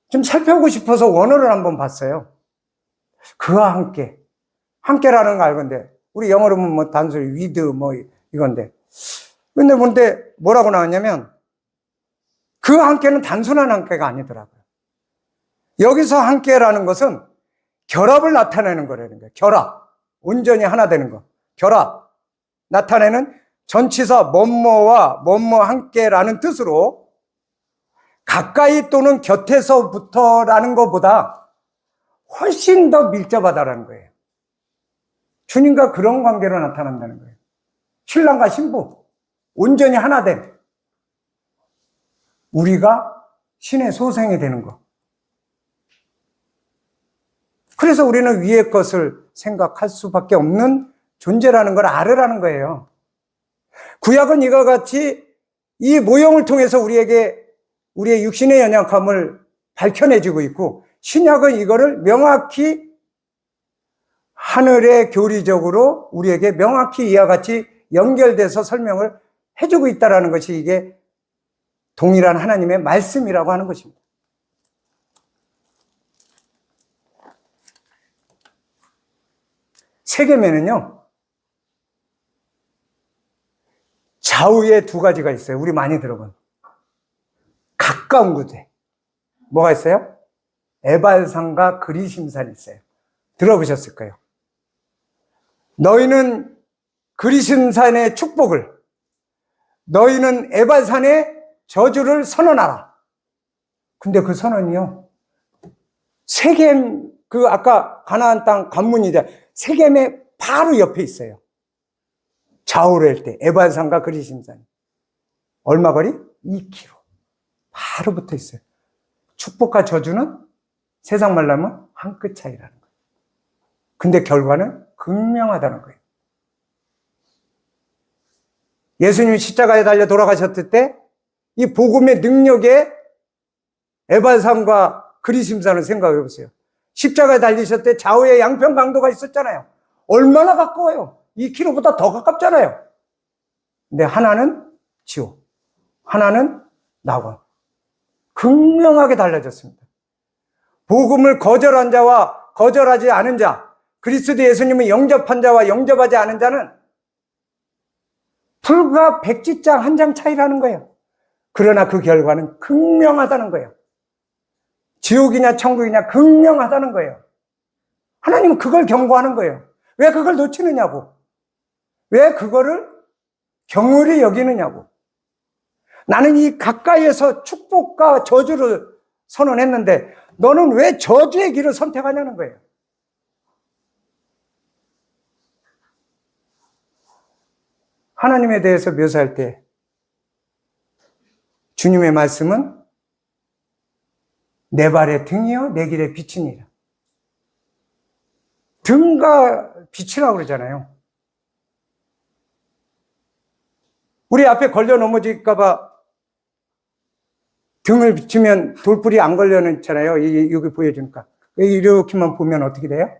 좀 살펴보고 싶어서 원어를 한번 봤어요. 그와 함께. 함께라는 거 알건데, 우리 영어로 보면 뭐 단순히 with 뭐 이건데. 근데 뭐라고 나왔냐면, 그와 함께는 단순한 함께가 아니더라고요. 여기서 함께라는 것은 결합을 나타내는 거라는 거예요. 결합. 온전히 하나 되는 거. 결합. 나타내는 전치사 뭐뭐와 뭐뭐 함께라는 뜻으로 가까이 또는 곁에서부터라는 것보다 훨씬 더 밀접하다라는 거예요. 주님과 그런 관계로 나타난다는 거예요. 신랑과 신부, 온전히 하나 된 우리가 신의 소생이 되는 거. 그래서 우리는 위의 것을 생각할 수밖에 없는 존재라는 걸 알으라는 거예요. 구약은 이와 같이 이 모형을 통해서 우리에게 우리의 육신의 연약함을 밝혀내주고 있고, 신약은 이거를 명확히 하늘의 교리적으로 우리에게 명확히 이와 같이 연결돼서 설명을 해주고 있다는 것이 이게 동일한 하나님의 말씀이라고 하는 것입니다. 세계면은요, 좌우에 두 가지가 있어요. 우리 많이 들어본. 가까운 곳에. 뭐가 있어요? 에발산과 그리심산이 있어요. 들어보셨을 거예요. 너희는 그리심산의 축복을, 너희는 에발산의 저주를 선언하라. 근데 그 선언이요, 세겜, 아까 가나안 땅 관문이데 세겜의 바로 옆에 있어요. 좌우로 할 때 에발산과 그리심산. 얼마 거리? 2km. 바로 붙어 있어요. 축복과 저주는 세상 말로 하면 한 끗 차이라는 거예요. 근데 결과는 극명하다는 거예요. 예수님이 십자가에 달려 돌아가셨을 때 이 복음의 능력에 에발산과 그리심산을 생각해 보세요. 십자가에 달리셨을 때 좌우에 양편 강도가 있었잖아요. 얼마나 가까워요? 2km보다 더 가깝잖아요. 근데 하나는 지옥, 하나는 낙원. 극명하게 달라졌습니다. 복음을 거절한 자와 거절하지 않은 자, 그리스도 예수님을 영접한 자와 영접하지 않은 자는 불과 백지장 한 장 차이라는 거예요. 그러나 그 결과는 극명하다는 거예요. 지옥이냐 천국이냐 극명하다는 거예요. 하나님은 그걸 경고하는 거예요. 왜 그걸 놓치느냐고. 왜 그거를 경홀히 여기느냐고. 나는 이 가까이에서 축복과 저주를 선언했는데 너는 왜 저주의 길을 선택하냐는 거예요. 하나님에 대해서 묘사할 때 주님의 말씀은 내 발의 등이요 내 길의 빛이니라. 등과 빛이라고 그러잖아요. 우리 앞에 걸려 넘어질까 봐 등을 비추면 돌불이 안 걸려놓잖아요. 여기 보여주니까. 이렇게만 보면 어떻게 돼요?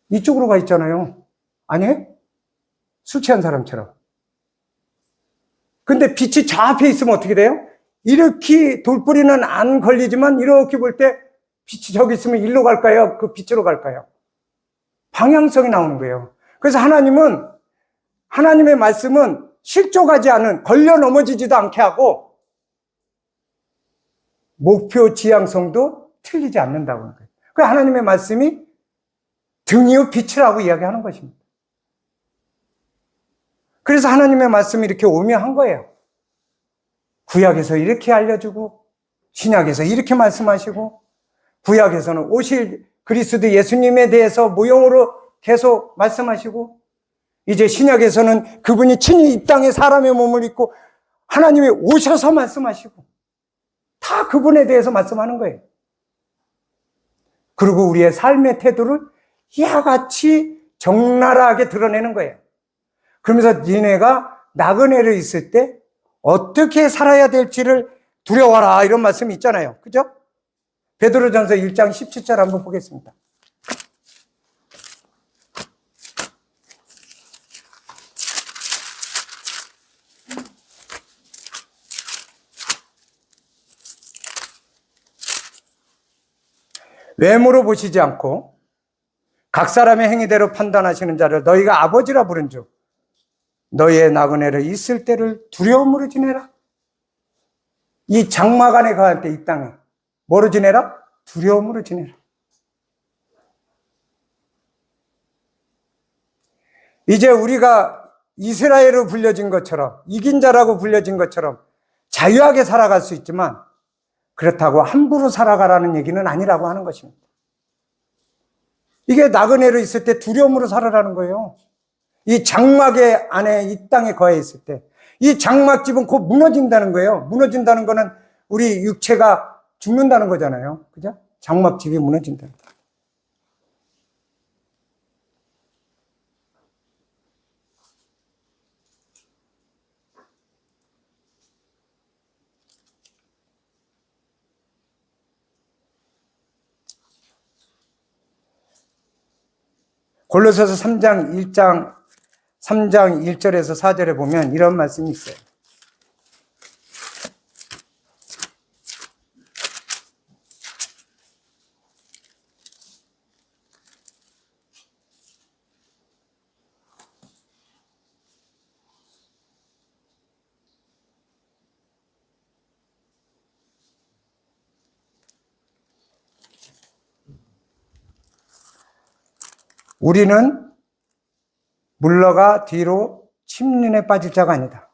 이쪽으로 가 있잖아요. 아니에요? 술 취한 사람처럼. 근데 빛이 저 앞에 있으면 어떻게 돼요? 이렇게 돌뿌리는 안 걸리지만 이렇게 볼 때 빛이 저기 있으면 일로 갈까요? 그 빛으로 갈까요? 방향성이 나오는 거예요. 그래서 하나님의 말씀은 실족하지 않은, 걸려 넘어지지도 않게 하고 목표 지향성도 틀리지 않는다고 하는 거예요. 그래서 하나님의 말씀이 등이요 빛이라고 이야기하는 것입니다. 그래서 하나님의 말씀이 이렇게 오묘한 거예요. 구약에서 이렇게 알려주고 신약에서 이렇게 말씀하시고 구약에서는 오실 그리스도 예수님에 대해서 모형으로 계속 말씀하시고 이제 신약에서는 그분이 친히 이 땅에 사람의 몸을 입고 하나님이 오셔서 말씀하시고 다 그분에 대해서 말씀하는 거예요. 그리고 우리의 삶의 태도를 이와 같이 적나라하게 드러내는 거예요. 그러면서 니네가 나그네로 있을 때 어떻게 살아야 될지를 두려워라 이런 말씀이 있잖아요. 그죠? 베드로전서 1장 17절 한번 보겠습니다. 외모로 보시지 않고 각 사람의 행위대로 판단하시는 자를 너희가 아버지라 부른즉 너희의 나그네로 있을 때를 두려움으로 지내라. 이 장막 안에 거할 때 이 땅에 뭐로 지내라? 두려움으로 지내라. 이제 우리가 이스라엘로 불려진 것처럼 이긴 자라고 불려진 것처럼 자유하게 살아갈 수 있지만 그렇다고 함부로 살아가라는 얘기는 아니라고 하는 것입니다. 이게 나그네로 있을 때 두려움으로 살아라는 거예요. 이 장막의 안에 이 땅에 거해 있을 때 이 장막집은 곧 무너진다는 거예요. 무너진다는 거는 우리 육체가 죽는다는 거잖아요. 그죠? 장막집이 무너진다는 거예요. 골로새서 3장 1절에서 4절에 보면 이런 말씀이 있어요. 우리는 물러가 뒤로 침륜에 빠질 자가 아니다.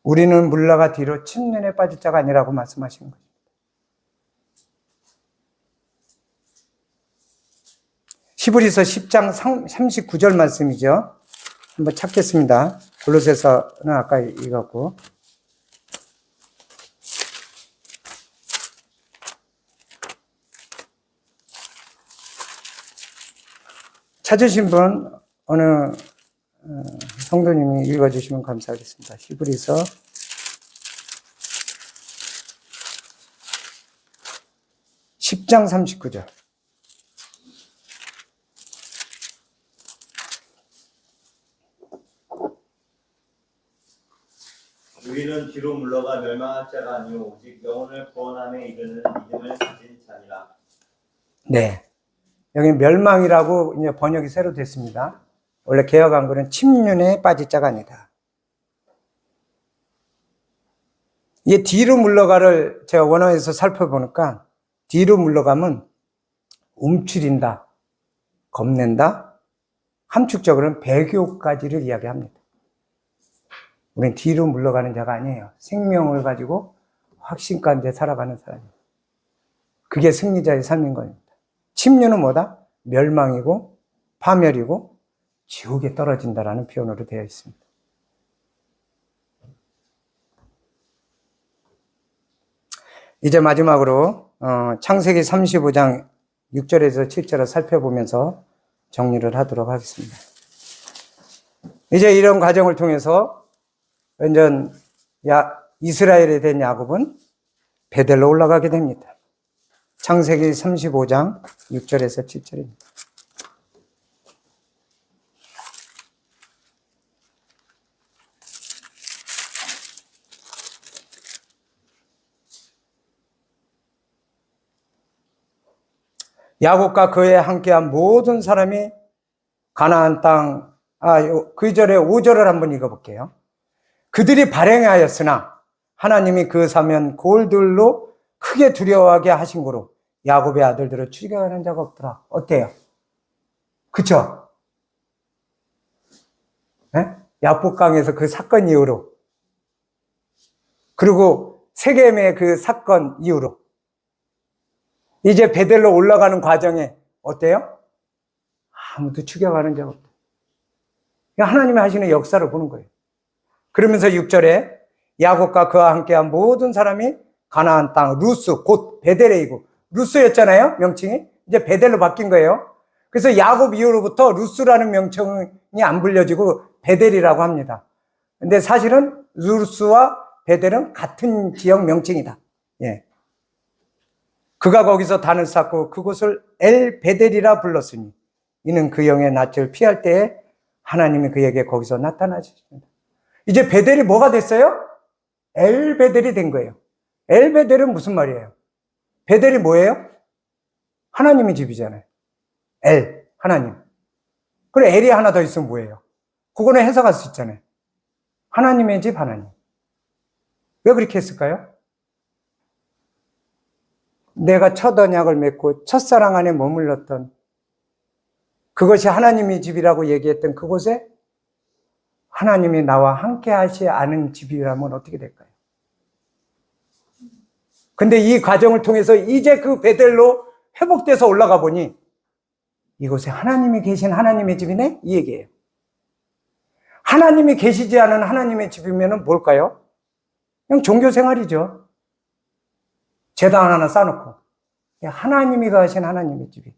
우리는 물러가 뒤로 침륜에 빠질 자가 아니라고 말씀하시는 거예요. 히브리서 10장 39절 말씀이죠. 한번 찾겠습니다. 골로새서는 아까 읽었고. 찾으신 분 어느 성도님이 읽어주시면 감사하겠습니다. 히브리서 10장 39절. 우리는 뒤로 물러가 멸망할 자가 아니요 오직 영혼을 구원함에 이르는 믿음을 가진 자니라. 네. 여기 멸망이라고 이제 번역이 새로 됐습니다. 원래 개역 한글은 침륜에 빠질 자가 아니다. 이 뒤로 물러가를 제가 원어에서 살펴보니까 뒤로 물러가면 움츠린다, 겁낸다, 함축적으로는 배교까지를 이야기합니다. 우리는 뒤로 물러가는 자가 아니에요. 생명을 가지고 확신 가운데 살아가는 사람이에요. 그게 승리자의 삶인 겁니다. 침륜은 뭐다? 멸망이고 파멸이고 지옥에 떨어진다라는 표현으로 되어 있습니다. 이제 마지막으로 창세기 35장 6절에서 7절을 살펴보면서 정리를 하도록 하겠습니다. 이제 이런 과정을 통해서 완전 이스라엘에 된 야곱은 베델로 올라가게 됩니다. 창세기 35장 6절에서 7절입니다. 야곱과 그에 함께한 모든 사람이 가나안 땅, 그 절에 5절을 한번 읽어볼게요. 그들이 발행하였으나 하나님이 그 사면 골들로 크게 두려워하게 하신 거로 야곱의 아들들을 추격하는 자가 없더라. 어때요? 그쵸? 네? 야복강에서 그 사건 이후로, 그리고 세겜의 그 사건 이후로 이제 베델로 올라가는 과정에 어때요? 아무도 추격하는 적 없다. 하나님이 하시는 역사를 보는 거예요. 그러면서 6절에 야곱과 그와 함께한 모든 사람이 가나안 땅 루스 곧 베델이고, 루스였잖아요 명칭이. 이제 베델로 바뀐 거예요. 그래서 야곱 이후로부터 루스라는 명칭이 안 불려지고 베델이라고 합니다. 근데 사실은 루스와 베델은 같은 지역 명칭이다. 예. 그가 거기서 단을 쌓고 그곳을 엘 베델이라 불렀으니 이는 그 영의 낯을 피할 때에 하나님이 그에게 거기서 나타나셨습니다. 이제 베델이 뭐가 됐어요? 엘 베델이 된 거예요. 엘 베델은 무슨 말이에요? 베델이 뭐예요? 하나님의 집이잖아요. 엘, 하나님. 그럼 엘이 하나 더 있으면 뭐예요? 그거는 해석할 수 있잖아요. 하나님의 집, 하나님. 왜 그렇게 했을까요? 내가 첫 언약을 맺고 첫사랑 안에 머물렀던, 그것이 하나님의 집이라고 얘기했던 그곳에 하나님이 나와 함께 하지 않은 집이라면 어떻게 될까요? 근데 이 과정을 통해서 이제 그 베델로 회복돼서 올라가 보니 이곳에 하나님이 계신 하나님의 집이네? 이 얘기예요. 하나님이 계시지 않은 하나님의 집이면 뭘까요? 그냥 종교 생활이죠. 제단 하나 쌓아놓고. 하나님이 가신 하나님의 집이.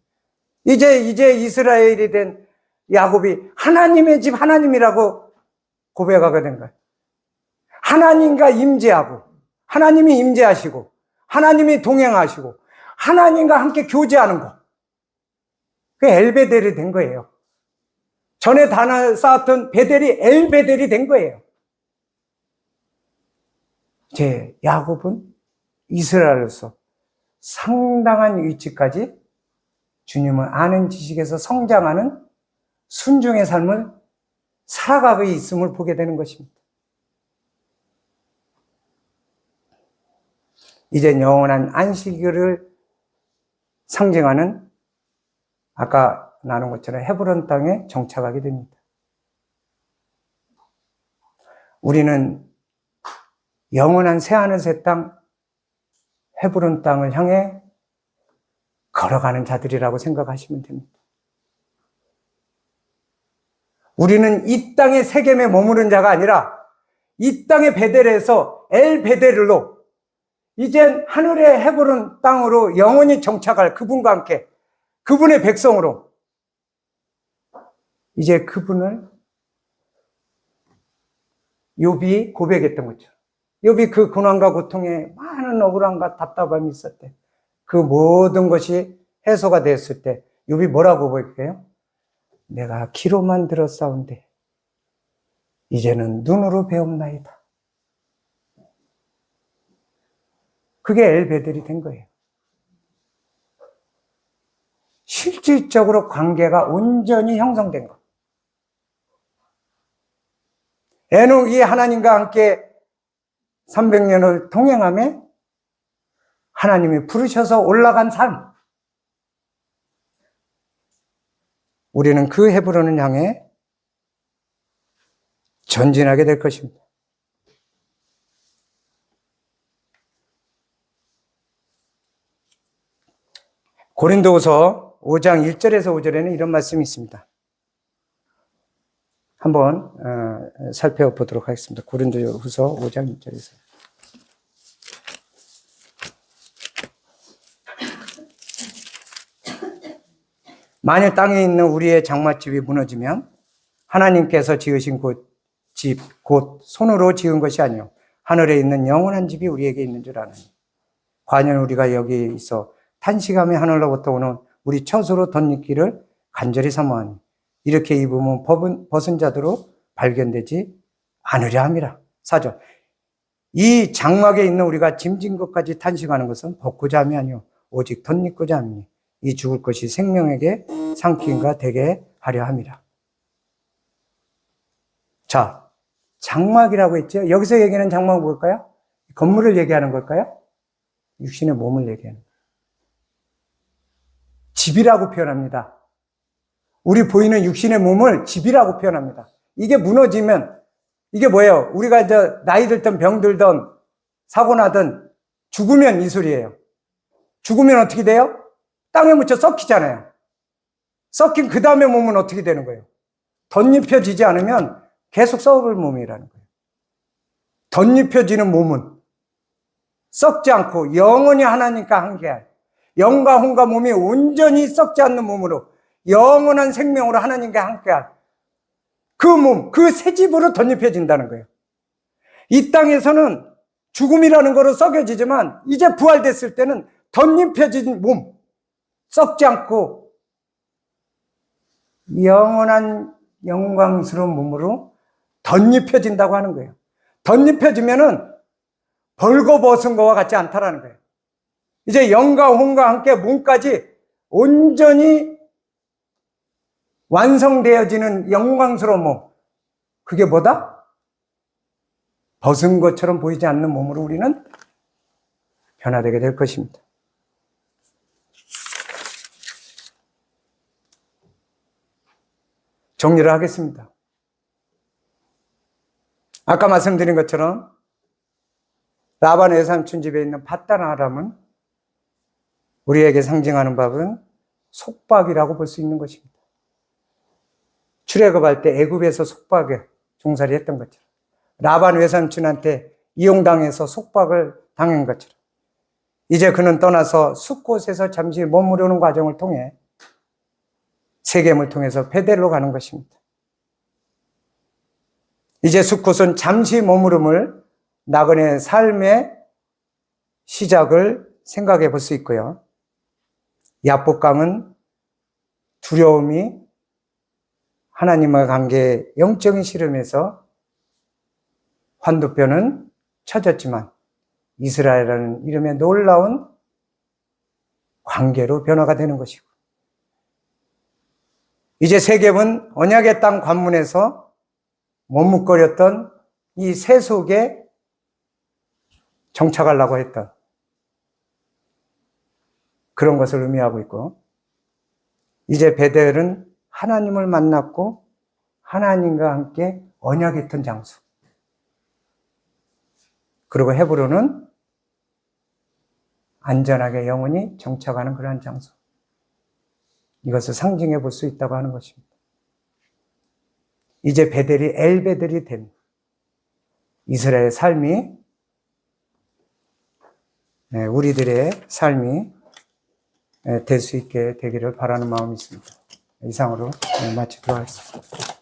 이제 이스라엘이 된 야곱이 하나님의 집 하나님이라고 고백하게 된 거예요. 하나님과 임재하고, 하나님이 임재하시고, 하나님이 동행하시고, 하나님과 함께 교제하는 것. 그게 엘베델이 된 거예요. 전에 단을 쌓았던 베델이 엘베델이 된 거예요. 이제 야곱은 이스라엘로서 상당한 위치까지 주님을 아는 지식에서 성장하는 순종의 삶을 살아가고 있음을 보게 되는 것입니다. 이제 영원한 안식일을 상징하는, 아까 나눈 것처럼 헤브론 땅에 정착하게 됩니다. 우리는 영원한 새하늘 새 땅, 헤브론 땅을 향해 걸어가는 자들이라고 생각하시면 됩니다. 우리는 이 땅의 세겜에 머무는 자가 아니라 이 땅의 베델에서 엘 베델로 이젠 하늘의 헤브론 땅으로 영원히 정착할 그분과 함께, 그분의 백성으로 이제 그분을 욥이 고백했던 것처럼, 욥이 그 고난과 고통에 많은 억울함과 답답함이 있었대. 그 모든 것이 해소가 됐을 때 욥이 뭐라고 고백해요? 내가 귀로만 들었사온데 이제는 눈으로 배움나이다. 그게 엘베델이 된 거예요. 실질적으로 관계가 온전히 형성된 것. 에녹이 하나님과 함께 300년을 동행하며 하나님이 부르셔서 올라간 삶. 우리는 그 헤브론을 향해 전진하게 될 것입니다. 고린도후서 5장 1절에서 5절에는 이런 말씀이 있습니다. 한번 살펴보도록 하겠습니다. 고린도후서 5장 1절에서. 만일 땅에 있는 우리의 장막집이 무너지면 하나님께서 지으신 집, 곧 손으로 지은 것이 아니요 하늘에 있는 영원한 집이 우리에게 있는 줄 아느니 과연 우리가 여기 있어 탄식하며 하늘로부터 오는 우리 처소로 덧입기를 간절히 사모하니 이렇게 입으면 벗은 자들로 발견되지 않으려 함이라. 4절. 이 장막에 있는 우리가 짐진 것까지 탄식하는 것은 벗고자 함이 아니요 오직 덧입고자 함이니 이 죽을 것이 생명에게 상기인가 되게 하려 함이라. 자, 장막이라고 했죠. 여기서 얘기하는 장막은 뭘까요? 건물을 얘기하는 걸까요? 육신의 몸을 얘기하는 거예요. 집이라고 표현합니다. 우리 보이는 육신의 몸을 집이라고 표현합니다. 이게 무너지면 이게 뭐예요? 우리가 이제 나이 들든 병들든 사고 나든 죽으면 이 소리예요. 죽으면 어떻게 돼요? 땅에 묻혀 썩히잖아요. 썩힌 그 다음에 몸은 어떻게 되는 거예요? 덧입혀지지 않으면 계속 썩을 몸이라는 거예요. 덧입혀지는 몸은 썩지 않고 영원히 하나님과 함께할 영과 혼과 몸이 온전히 썩지 않는 몸으로 영원한 생명으로 하나님과 함께할 그 몸, 그 새 집으로 덧입혀진다는 거예요. 이 땅에서는 죽음이라는 거로 썩여지지만 이제 부활됐을 때는 덧입혀진 몸, 썩지 않고 영원한 영광스러운 몸으로 덧입혀진다고 하는 거예요. 덧입혀지면은 벌거벗은 것과 같지 않다라는 거예요. 이제 영과 혼과 함께 몸까지 온전히 완성되어지는 영광스러운 몸. 그게 뭐다? 벗은 것처럼 보이지 않는 몸으로 우리는 변화되게 될 것입니다. 정리를 하겠습니다. 아까 말씀드린 것처럼 라반 외삼촌 집에 있는 밧단 아람은 우리에게 상징하는 밥은 속박이라고 볼 수 있는 것입니다. 출애굽할 때 애굽에서 속박에 종살이 했던 것처럼 라반 외삼촌한테 이용당해서 속박을 당한 것처럼 이제 그는 떠나서 숫곳에서 잠시 머무르는 과정을 통해 세겜을 통해서 베델로 가는 것입니다. 이제 숫곳은 잠시 머무름을 나그네의 삶의 시작을 생각해 볼 수 있고요. 야복강은 두려움이 하나님과 관계의 영적인 씨름에서 환두뼈는 쳐졌지만 이스라엘이라는 이름의 놀라운 관계로 변화가 되는 것이고 이제 세겜은 언약의 땅 관문에서 머뭇거렸던 이 새 속에 정착하려고 했던 그런 것을 의미하고 있고 이제 베델은 하나님을 만났고 하나님과 함께 언약했던 장소 그리고 헤브론은 안전하게 영원히 정착하는 그러한 장소 이것을 상징해 볼 수 있다고 하는 것입니다. 이제 베델이 엘베델이 된 이스라엘의 삶이 우리들의 삶이 될 수 있게 되기를 바라는 마음이 있습니다. 이상으로 마치도록 하겠습니다.